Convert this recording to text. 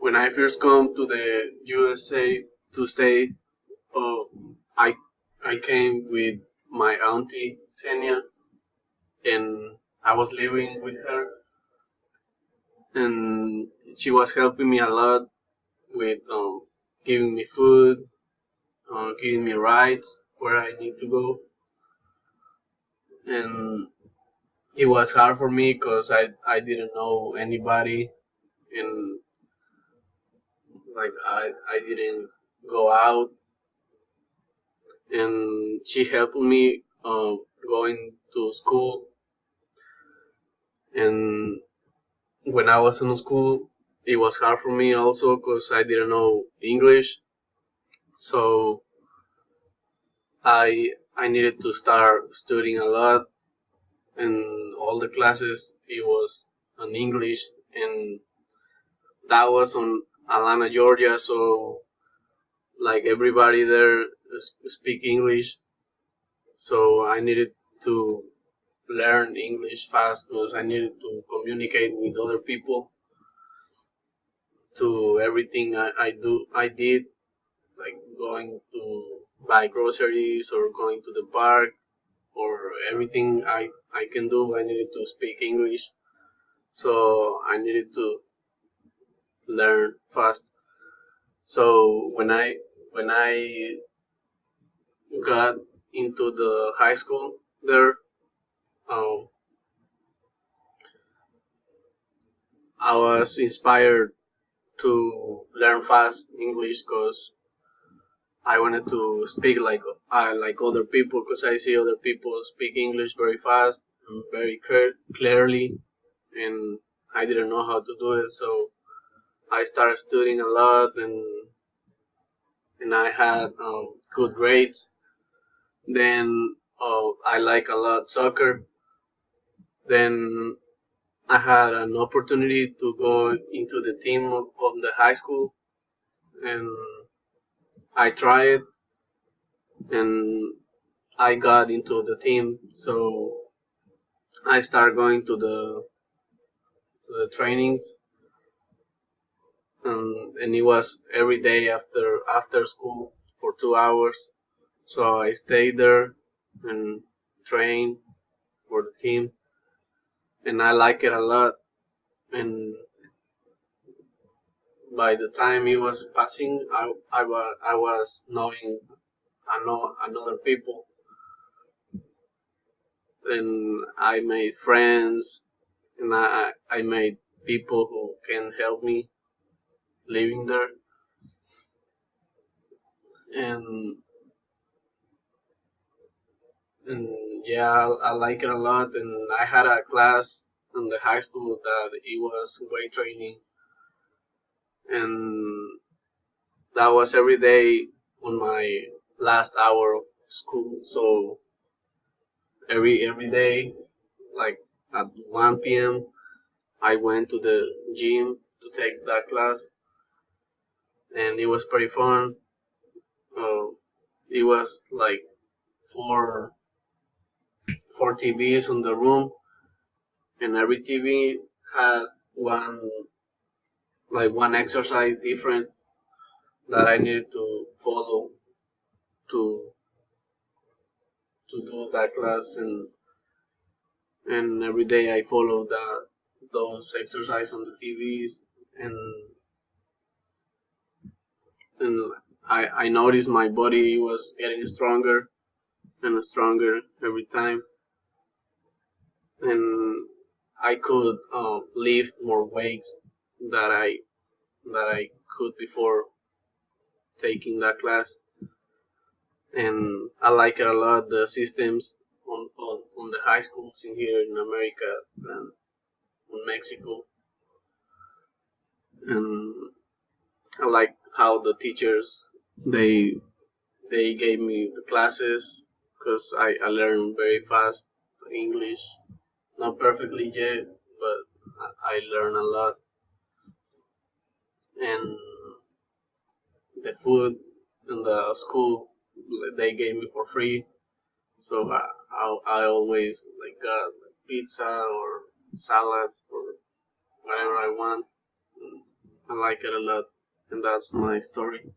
When I first come to the USA to stay, uh, I I came with my auntie Xenia, and I was living with her, and she was helping me a lot with giving me food, giving me rides where I need to go, and it was hard for me because I didn't know anybody, and like I didn't go out, and she helped me going to school. And when I was in school, it was hard for me also because I didn't know English. So I needed to start studying a lot, and all the classes it was in English, and that was on Atlanta, Georgia. So like everybody there speak English, so I needed to learn English fast because I needed to communicate with other people to everything I did, like going to buy groceries or going to the park or everything I can do. I needed to speak English, so I needed to learn fast. So when I got into the high school there, um, I was inspired to learn fast English because I wanted to speak like other people because I see other people speak English very fast and very clearly, and I didn't know how to do it. So I started studying a lot, and I had good grades. Then I like a lot soccer. Then I had an opportunity to go into the team of the high school, and I tried, and I got into the team. So I started going to the trainings, and it was every day after school for 2 hours. So I stayed there and trained for the team, and I like it a lot. And by the time it was passing, I was knowing another people, and I made friends, and I made people who can help me living there, and and yeah, I like it a lot. And I had a class in the high school that it was weight training, and that was every day on my last hour of school. So every day, like at 1 p.m., I went to the gym to take that class, and it was pretty fun. Uh, it was like four four TVs on the room, and every TV had one exercise different that I needed to follow to to do that class, and every day I followed those exercises on the TVs, and and I noticed my body was getting stronger and stronger every time, and I could lift more weights that I that I could before taking that class, and I like it a lot. The systems on the high schools in here in America and in Mexico, and I like how the teachers they they gave me the classes because I learned very fast English, not perfectly yet, but I learned a lot, and the food in the school they gave me for free. So I always like got pizza or salads or whatever I want. I like it a lot, and that's my story.